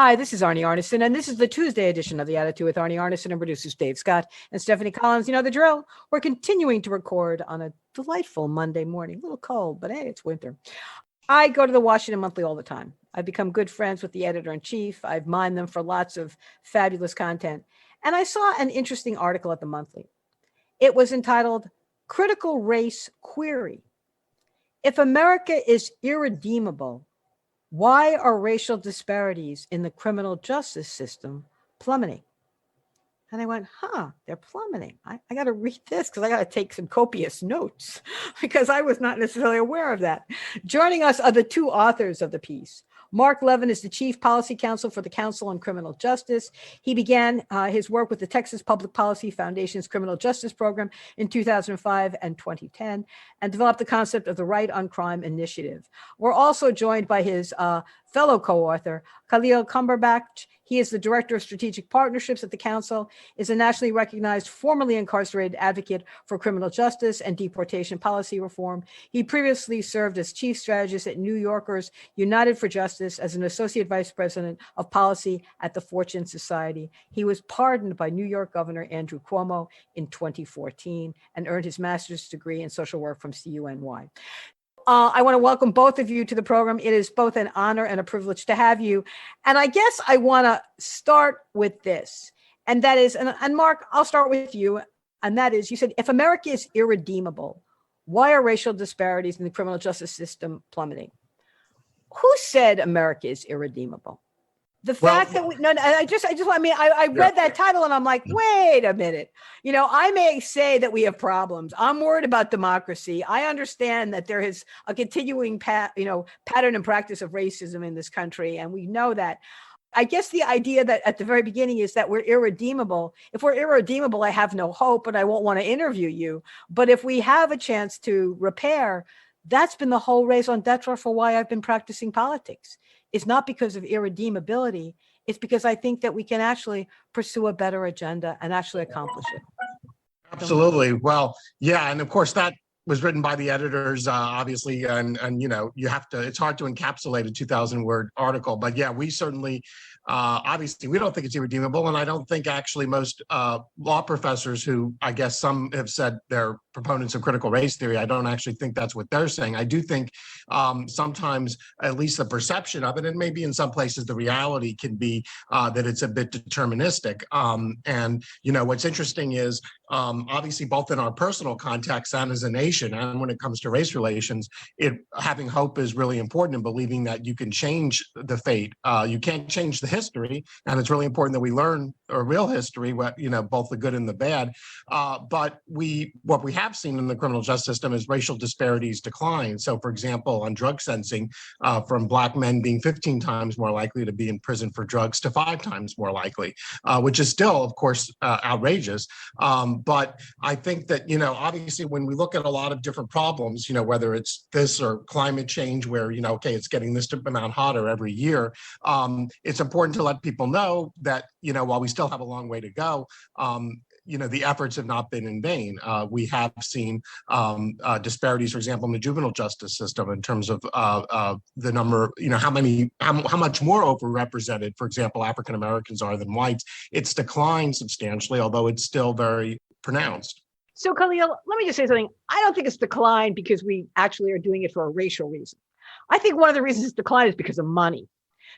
Hi, this is Arnie Arnesen, and this is the Tuesday edition of The Attitude with Arnie Arnesen and producers Dave Scott and Stephanie Collins. You know the drill. We're continuing to record on a delightful Monday morning. A little cold, but hey, it's winter. I go to the Washington Monthly all the time. I've become good friends with the editor-in-chief. I've mined them for lots of fabulous content. And I saw an interesting article at the Monthly. It was entitled, Critical Race Query. If America is irredeemable, why are racial disparities in the criminal justice system plummeting? And I went, they're plummeting. I got to read this because I got to take some copious notes because I was not necessarily aware of that. Joining us are the two authors of the piece. Marc Levin is the Chief Policy Counsel for the Council on Criminal Justice. He began his work with the Texas Public Policy Foundation's Criminal Justice Program in 2005 and 2010 and developed the concept of the Right on Crime Initiative. We're also joined by his fellow co-author, Khalil Cumberbatch. He is the Director of Strategic Partnerships at the Council, is a nationally recognized, formerly incarcerated advocate for criminal justice and deportation policy reform. He previously served as Chief Strategist at New Yorkers United for Justice as an Associate Vice President of Policy at the Fortune Society. He was pardoned by New York Governor Andrew Cuomo in 2014 and earned his master's degree in social work from CUNY. I want to welcome both of you to the program. It is both an honor and a privilege to have you. And I guess I want to start with this. And that is, and Marc, I'll start with you. And that is, you said, if America is irredeemable, why are racial disparities in the criminal justice system plummeting? Who said America is irredeemable? The fact that I read that title and I'm like, wait a minute. You know, I may say that we have problems. I'm worried about democracy. I understand that there is a continuing pattern and practice of racism in this country. And we know that. I guess the idea that at the very beginning is that we're irredeemable. If we're irredeemable, I have no hope and I won't want to interview you. But if we have a chance to repair, that's been the whole raison d'etre for why I've been practicing politics. It's not because of irredeemability. It's because I think that we can actually pursue a better agenda and actually accomplish it. Absolutely. Well, yeah. And of course, that was written by the editors, obviously. And you have to, it's hard to encapsulate a 2,000-word article. But yeah, we certainly, obviously, we don't think it's irredeemable. And I don't think actually most law professors who, I guess some have said they're proponents of critical race theory, I don't actually think that's what they're saying. I do think sometimes at least the perception of it, and maybe in some places the reality can be that it's a bit deterministic. And what's interesting is obviously both in our personal context and as a nation, and when it comes to race relations, having hope is really important in believing that you can change the fate. You can't change the history, and it's really important that we learn a real history, both the good and the bad. But what we have seen in the criminal justice system is racial disparities decline. So, for example, on drug sentencing, from Black men being 15 times more likely to be in prison for drugs to 5 times more likely, which is still, of course, outrageous. But I think that, obviously, when we look at a lot of different problems, whether it's this or climate change, where, it's getting this amount hotter every year, it's important to let people know that, while we still have a long way to go, the efforts have not been in vain. We have seen disparities, for example, in the juvenile justice system in terms of the number, how much more overrepresented, for example, African Americans are than whites. It's declined substantially, although it's still very pronounced. So Khalil, let me just say something. I don't think it's declined because we actually are doing it for a racial reason. I think one of the reasons it's declined is because of money.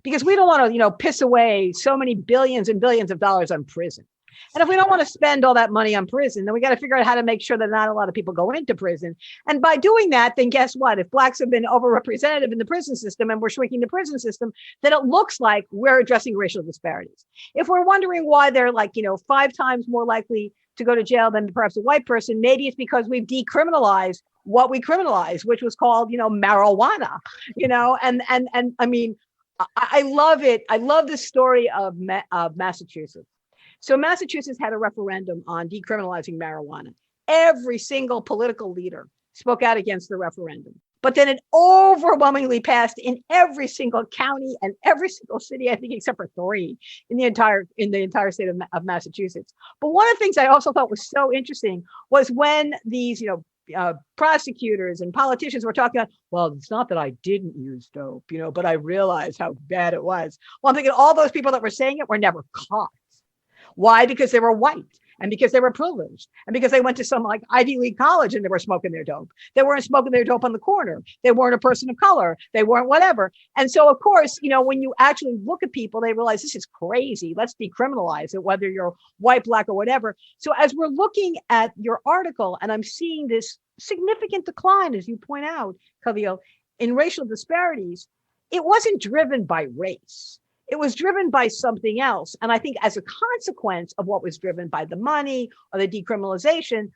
Because we don't want to, piss away so many billions and billions of dollars on prison. And if we don't want to spend all that money on prison, then we got to figure out how to make sure that not a lot of people go into prison. And by doing that, then guess what? If Blacks have been overrepresented in the prison system and we're shrinking the prison system, then it looks like we're addressing racial disparities. If we're wondering why they're 5 times more likely to go to jail than perhaps a white person, maybe it's because we've decriminalized what we criminalized, which was called, marijuana, and I mean, I love it. I love the story of Massachusetts. So Massachusetts had a referendum on decriminalizing marijuana. Every single political leader spoke out against the referendum, but then it overwhelmingly passed in every single county and every single city, I think, except for 3 in the entire state of Massachusetts. But one of the things I also thought was so interesting was when these, prosecutors and politicians were talking about, well, it's not that I didn't use dope, but I realized how bad it was. Well, I'm thinking all those people that were saying it were never caught. Why? Because they were white, and because they were privileged, and because they went to some like Ivy League college and they were smoking their dope. They weren't smoking their dope on the corner. They weren't a person of color. They weren't whatever. And so, of course, when you actually look at people, they realize this is crazy. Let's decriminalize it, whether you're white, black, or whatever. So as we're looking at your article, and I'm seeing this significant decline, as you point out, Khalil, in racial disparities, it wasn't driven by race. It was driven by something else. And I think as a consequence of what was driven by the money or the decriminalization,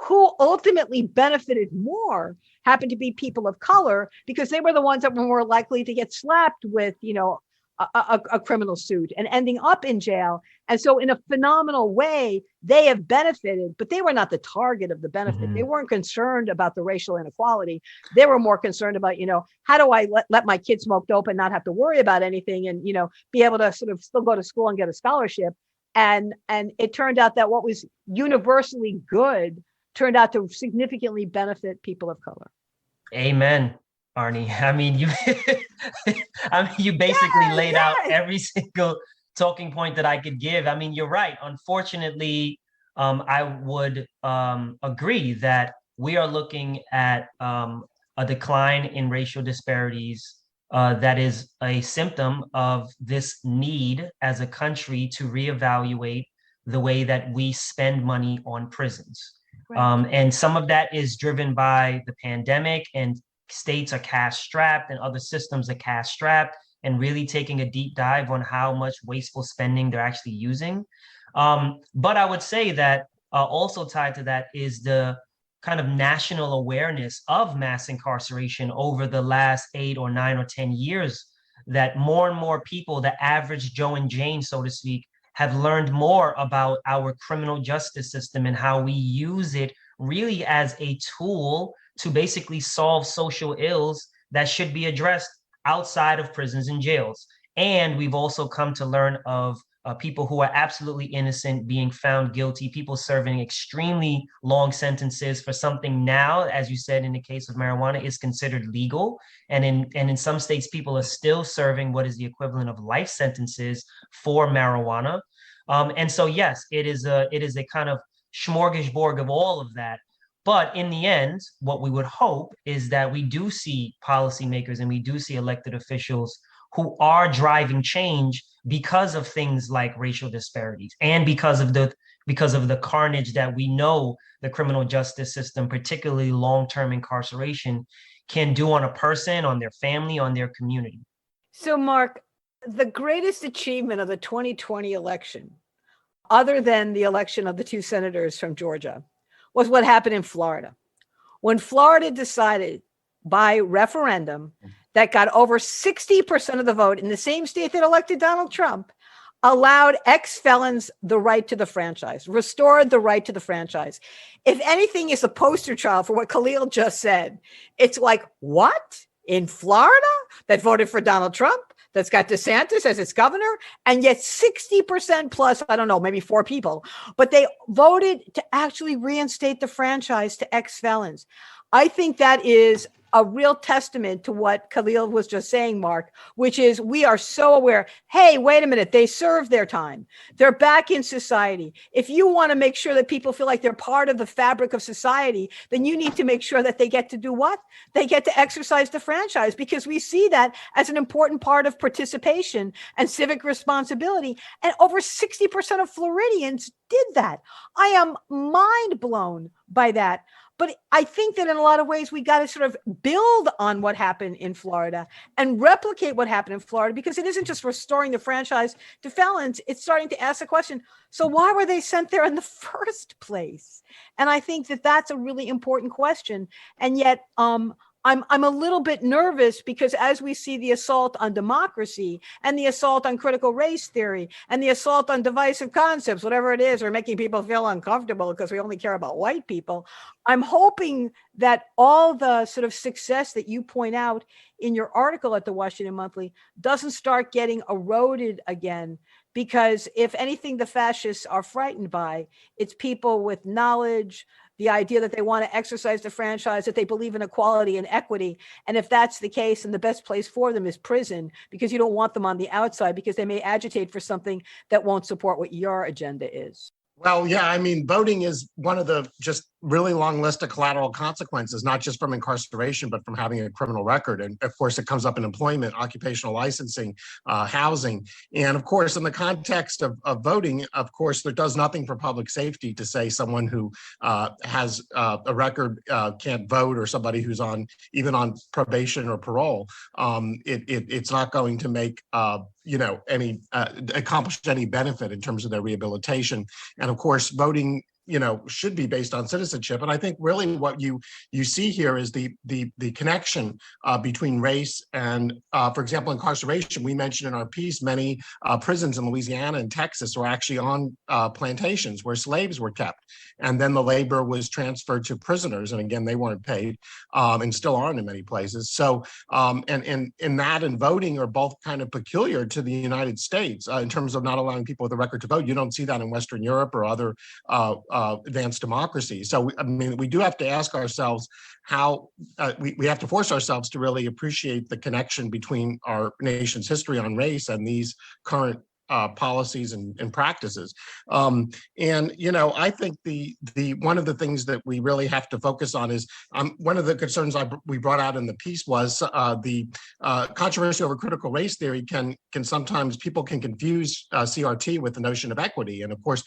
who ultimately benefited more happened to be people of color, because they were the ones that were more likely to get slapped with, a criminal suit and ending up in jail. And so in a phenomenal way, they have benefited, but they were not the target of the benefit. Mm-hmm. They weren't concerned about the racial inequality. They were more concerned about, how do I let my kids smoke dope and not have to worry about anything, and, be able to sort of still go to school and get a scholarship. And it turned out that what was universally good turned out to significantly benefit people of color. Amen, Arnie. I mean, you basically laid out every single talking point that I could give. I mean, you're right. Unfortunately, I would agree that we are looking at a decline in racial disparities that is a symptom of this need as a country to reevaluate the way that we spend money on prisons. Right. And some of that is driven by the pandemic, and states are cash strapped and other systems are cash strapped, and really taking a deep dive on how much wasteful spending they're actually using. But I would say that also tied to that is the kind of national awareness of mass incarceration over the last 8 or 9 or 10 years, that more and more people, the average Joe and Jane, so to speak, have learned more about our criminal justice system and how we use it really as a tool to basically solve social ills that should be addressed outside of prisons and jails. And we've also come to learn of people who are absolutely innocent being found guilty, people serving extremely long sentences for something now, as you said, in the case of marijuana, is considered legal. And in some states, people are still serving what is the equivalent of life sentences for marijuana. And so, yes, it is a kind of smorgasbord of all of that. But in the end, what we would hope is that we do see policymakers and we do see elected officials who are driving change because of things like racial disparities and because of the carnage that we know the criminal justice system, particularly long-term incarceration, can do on a person, on their family, on their community. So, Marc, the greatest achievement of the 2020 election, other than the election of the 2 senators from Georgia, was what happened in Florida. When Florida decided by referendum that got over 60% of the vote in the same state that elected Donald Trump, allowed ex-felons the right to the franchise, restored the right to the franchise. If anything is a poster child for what Khalil just said, it's like, what? In Florida that voted for Donald Trump, that's got DeSantis as its governor, and yet 60% plus, I don't know, maybe 4 people, but they voted to actually reinstate the franchise to ex-felons. I think that is a real testament to what Khalil was just saying, Marc, which is we are so aware, hey, wait a minute, they served their time. They're back in society. If you want to make sure that people feel like they're part of the fabric of society, then you need to make sure that they get to do what? They get to exercise the franchise, because we see that as an important part of participation and civic responsibility. And over 60% of Floridians did that. I am mind blown by that. But I think that in a lot of ways, we got to sort of build on what happened in Florida and replicate what happened in Florida, because it isn't just restoring the franchise to felons. It's starting to ask the question, so why were they sent there in the first place? And I think that that's a really important question. And yet, I'm a little bit nervous, because as we see the assault on democracy and the assault on critical race theory and the assault on divisive concepts, whatever it is, or making people feel uncomfortable because we only care about white people, I'm hoping that all the sort of success that you point out in your article at the Washington Monthly doesn't start getting eroded again. Because if anything, the fascists are frightened by, it's people with knowledge, the idea that they want to exercise the franchise, that they believe in equality and equity. And if that's the case, and the best place for them is prison, because you don't want them on the outside, because they may agitate for something that won't support what your agenda is. Well, yeah, I mean, voting is one of the just really long list of collateral consequences, not just from incarceration, but from having a criminal record. And of course, it comes up in employment, occupational licensing, housing. And of course, in the context of voting, of course, there does nothing for public safety to say someone who has a record can't vote, or somebody who's even on probation or parole. It's not going to make accomplish any benefit in terms of their rehabilitation. And of course, voting should be based on citizenship. And I think really what you see here is the connection between race and, for example, incarceration. We mentioned in our piece, many prisons in Louisiana and Texas were actually on plantations where slaves were kept. And then the labor was transferred to prisoners. And again, they weren't paid and still aren't in many places. So, and that and voting are both kind of peculiar to the United States in terms of not allowing people with a record to vote. You don't see that in Western Europe or other advanced democracies. So, I mean, we do have to ask ourselves how we have to force ourselves to really appreciate the connection between our nation's history on race and these current policies and practices. I think the one of the things that we really have to focus on is one of the concerns we brought out in the piece was the controversy over critical race theory can sometimes people can confuse CRT with the notion of equity. And of course,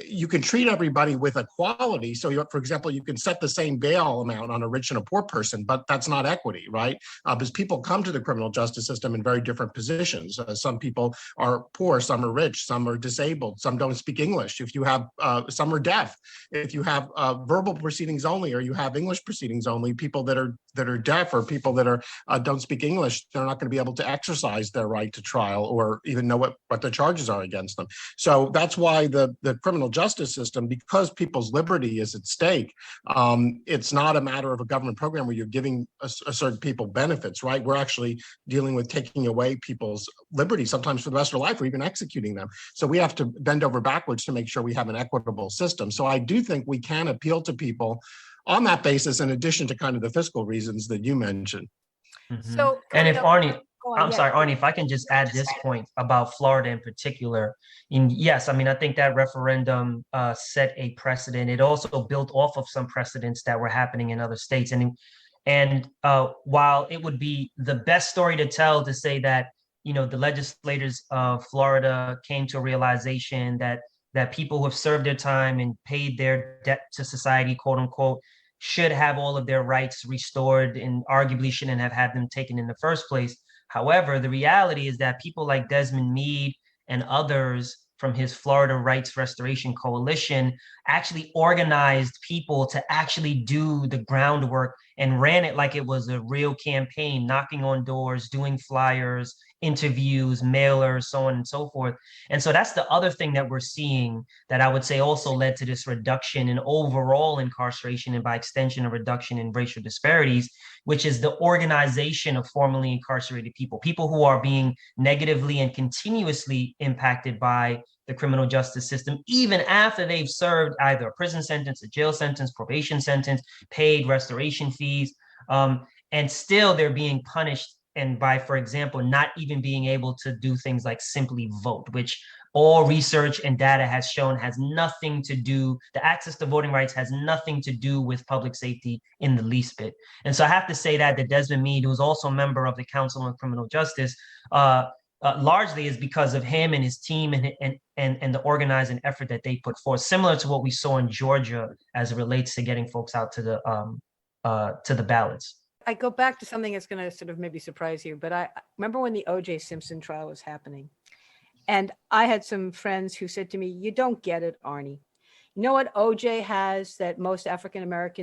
you can treat everybody with equality. So, for example, you can set the same bail amount on a rich and a poor person, but that's not equity, right? Because people come to the criminal justice system in very different positions. Some people are poor, some are rich, some are disabled, some don't speak English. If you have, some are deaf. If you have verbal proceedings only, or you have English proceedings only, people that are deaf or people that are don't speak English, they're not going to be able to exercise their right to trial or even know what the charges are against them. So that's why the criminal justice system, because people's liberty is at stake, it's not a matter of a government program where you're giving a certain people benefits, right? We're actually dealing with taking away people's liberty, sometimes for the rest of their life, or even executing them. So we have to bend over backwards to make sure we have an equitable system. So I do think we can appeal to people on that basis, in addition to kind of the fiscal reasons that you mentioned. Mm-hmm. So, and if Arnie, sorry, Arnie, if I can just add this point about Florida in particular. And yes, I mean, I think that referendum set a precedent. It also built off of some precedents that were happening in other states. And while it would be the best story to tell to say that, the legislators of Florida came to a realization that people who have served their time and paid their debt to society, quote unquote, should have all of their rights restored and arguably shouldn't have had them taken in the first place. However, the reality is that people like Desmond Meade and others from his Florida Rights Restoration Coalition actually organized people to actually do the groundwork and ran it like it was a real campaign, knocking on doors, doing flyers, interviews, mailers, so on and so forth. And so that's the other thing that we're seeing that I would say also led to this reduction in overall incarceration and by extension, a reduction in racial disparities, which is the organization of formerly incarcerated people who are being negatively and continuously impacted by the criminal justice system, even after they've served either a prison sentence, a jail sentence, probation sentence, paid restoration fees, and still they're being punished. And by, for example, not even being able to do things like simply vote, which all research and data has shown has nothing to do, the access to voting rights has nothing to do with public safety in the least bit. And so I have to say that Desmond Meade, who is also a member of the Council on Criminal Justice, largely is because of him and his team and the organizing effort that they put forth, similar to what we saw in Georgia as it relates to getting folks out to the ballots. I go back to something that's going to sort of maybe surprise you, but I remember when the O.J. Simpson trial was happening, and I had some friends who said to me, "You don't get it, Arnie. You know what O.J. has that most African Americans